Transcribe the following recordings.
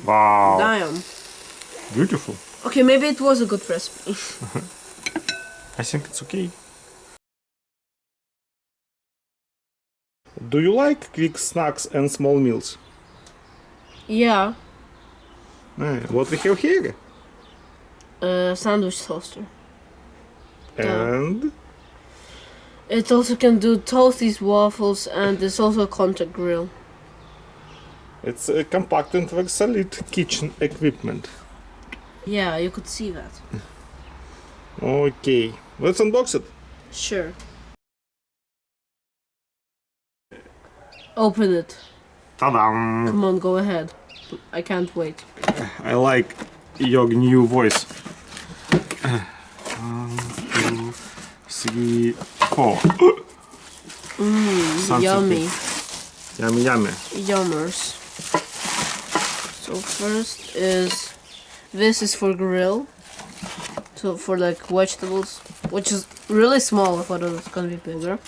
Wow. Damn. Beautiful. Okay, maybe it was a good recipe. I think it's okay. Do you like quick snacks and small meals? Yeah. What we have here? Sandwich toaster. And It also can do Toasties, Waffles, and it's also a contact grill. it's a compact and very solid kitchen equipment. Yeah, you could see that. Okay, let's unbox it. Sure. Open it. Ta-dam! Come on, go ahead. I can't wait. I like your new voice. 1, 2, 3, 4. Yummy. Yummy, yummy. Yummers. So first is... This is for grill. So for like vegetables. Which is really small. I thought it was gonna be bigger.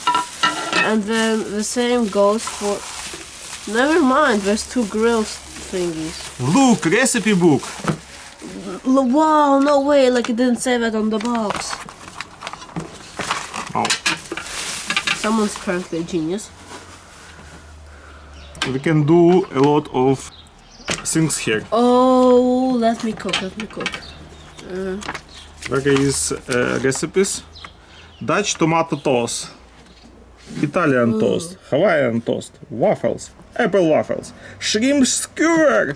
And then the same goes for... Never mind, there's two grill thingies. Look, recipe book. Wow, no way, like it didn't say that on the box. Oh, Someone's currently a genius. we can do a lot of things here. Oh, let me cook. There is recipes. Dutch tomato toast, Italian toast, Hawaiian toast, waffles, apple waffles, shrimp skewer,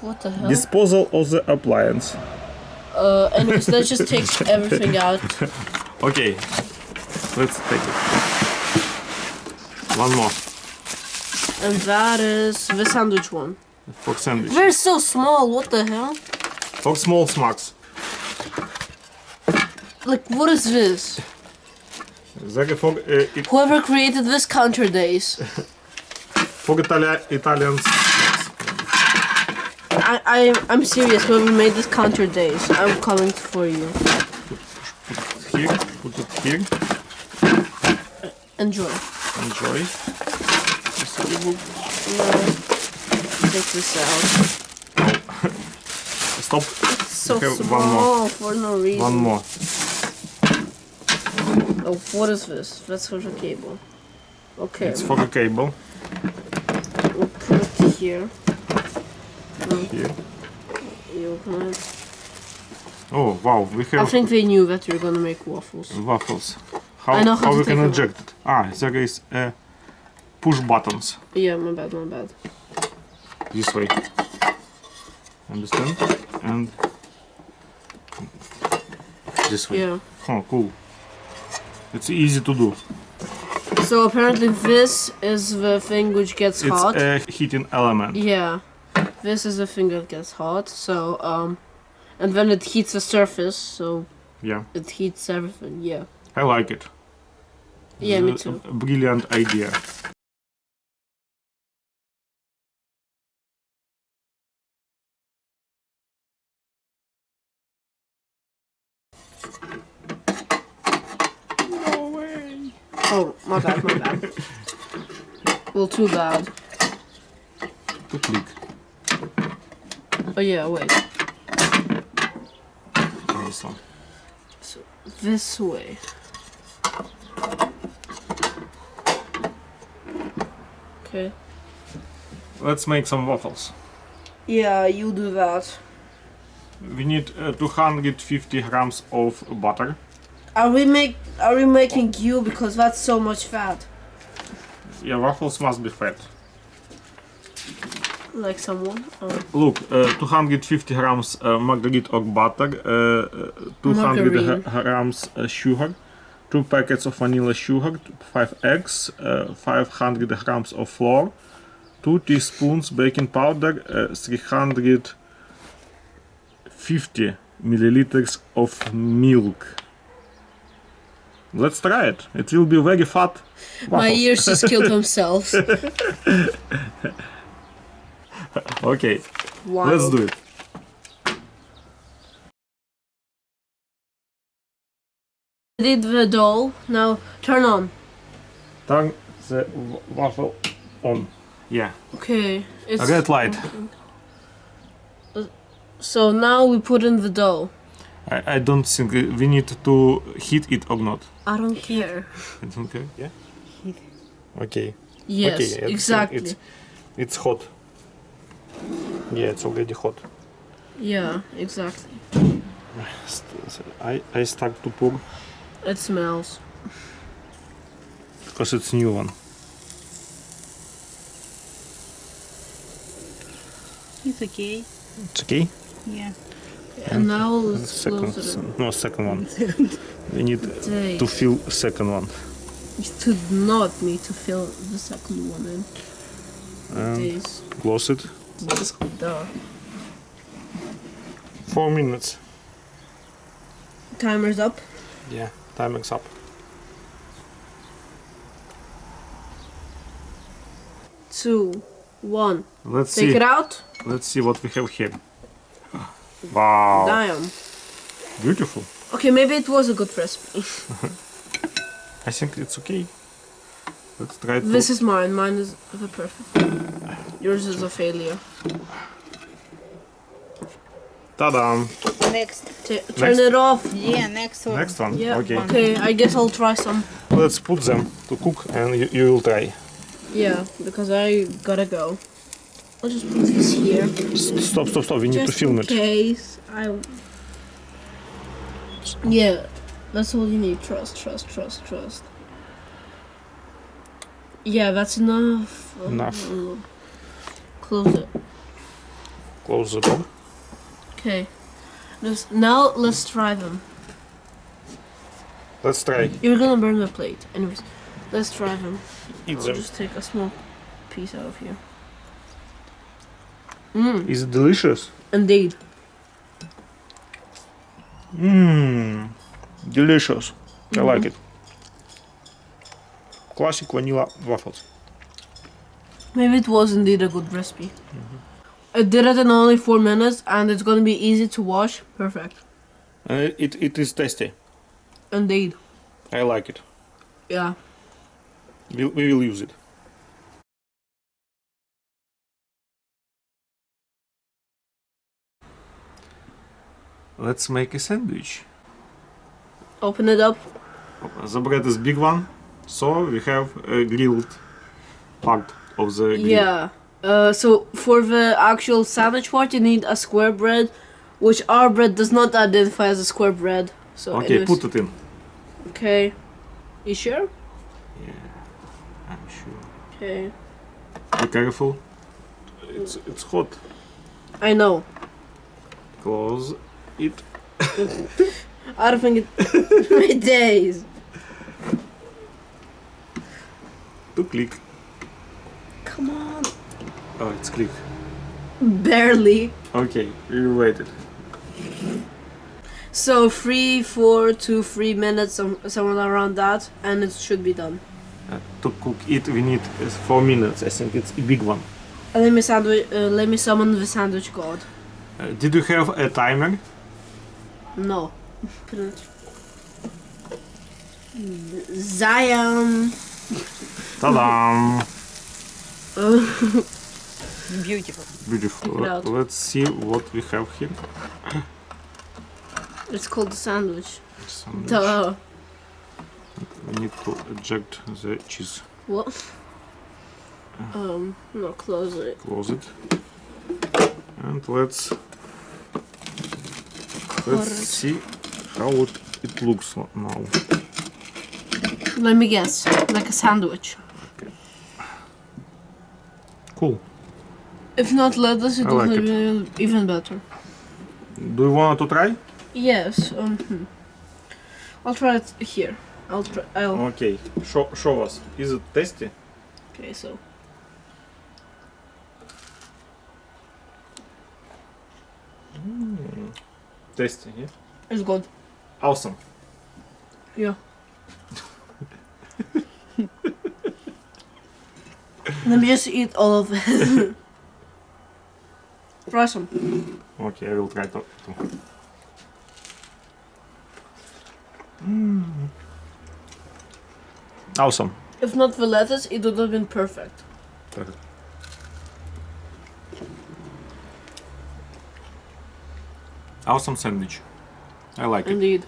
What the hell? disposal of the appliance. Anyways, let's just take everything out. Okay, let's take it. One more And that is the sandwich one. for sandwich. They're so small, what the hell? For small smacks. Like, what is this? For Whoever created this counter days. Italian snacks. I'm serious, whoever made this counter days, I'm coming for you. Put it here. Enjoy. Enjoy. Take this out. Stop. So Okay, small one more. for no reason. One more. Oh, what is this? That's for the cable. Okay. It's for a cable. We'll put it here. Here. You open it. Oh wow, we I have think they knew that you're gonna make waffles. waffles. I know how to we take can them. eject it? There is push buttons Yeah, my bad. this way. Understand? And this way. Yeah. Oh, cool. It's easy to do. So apparently this is the thing which gets It's hot. a heating element. Yeah. This is the thing that gets hot. So and then it heats the surface, so Yeah, it heats everything. Yeah. I like it. Yeah, me It's too. a brilliant idea. No way. Oh, my bad. Well, too bad. To click. Oh yeah, wait. This one. So this way. Okay. Let's make some waffles. Yeah, you do that. We need 250 grams of butter. Are we making you, because that's so much fat? Yeah, waffles must be fat. Like someone? Oh. Look, 250 grams margarine or butter, 200 Margarine. grams sugar, 2 packets of vanilla sugar, 5 eggs, 500 grams of flour, 2 teaspoons baking powder, 350 milliliters of milk. Let's try it. It will be very fat. My waffles. ears just killed themselves. Okay, Wow. let's do it. Did the dough. Now turn on. Turn the waffle on. Yeah. Okay. It's Red light. So now we put in the dough. I don't think we need to heat it or not. I don't care. I don't care. Yeah. Okay. Yes, Okay, I think exactly. It's hot. Yeah, it's already hot. Yeah, exactly. I start to pour It smells. because it's new one. It's okay. It's okay. Yeah. And now let's Second, close it in. no, second one. We need Dang. to fill second one. You did not need to fill the second one in. This. Close it. Duh. 4 minutes. Timer's up. Yeah, timer's up. 2, 1. Let's Take see. it out. Let's see what we have here. Wow, Damn. beautiful. Okay, maybe it was a good recipe. I think it's okay. Let's try to. This is mine. Mine is the perfect. Yours is a failure. Ta-da! Next. Turn Next. it off. Yeah, next one. Next one. Yeah. Okay. Okay, I guess I'll try some. Let's put them to cook, and you will try. Yeah, because I gotta go. I'll just put this here. Stop! We need to Just film in it. case. Yeah, that's all you need. Trust. Yeah, that's enough. Enough. Close it. Close the door. Okay. Now let's try them. Let's try. You're gonna burn the plate. Anyways, let's try them. Eat I'll them. just take a small piece out of here. Is it delicious? Indeed. Delicious. I like it. Classic vanilla waffles. Maybe it was indeed a good recipe. I did it in only 4 minutes, and it's gonna be easy to wash. Perfect. It is tasty. Indeed. I like it. Yeah. We will use it. Let's make a sandwich. Open it up. The bread is big one, so we have a grilled part of the grill. Yeah. So for the actual sandwich part, you need a square bread, which our bread does not identify as a square bread. So Okay, anyways. put it in. Okay. You sure? I'm sure. Okay. Be careful. It's hot. I know. Close it. I don't think it. My days. To click. Come on. Oh, it's click. Barely. Okay, we waited. So 4 to 3 minutes, somewhere around that, and it should be done. To cook it, we need 4 minutes. I think it's a big one. Let me summon the sandwich god. Did you have a timer? No. Zion. Ta-da! Beautiful. Beautiful. Check it out. Let's see what we have here. It's called the sandwich. Sandwich. Duh. We need to eject the cheese. What? No, close it. Close it. And let's see how it looks now. Let me guess. Like a sandwich. Cool. If not lettuce, it I will like be even better. Do you want to try? Yes. I'll try it here. I'll. Okay. Show us. Is it tasty? Okay, so. Tasty, yeah? It's good. Awesome. Yeah. Let me just eat all of it. Try some. Okay, I will try to. Awesome. If not the lettuce, it would have been perfect. Awesome sandwich. I like it. Indeed.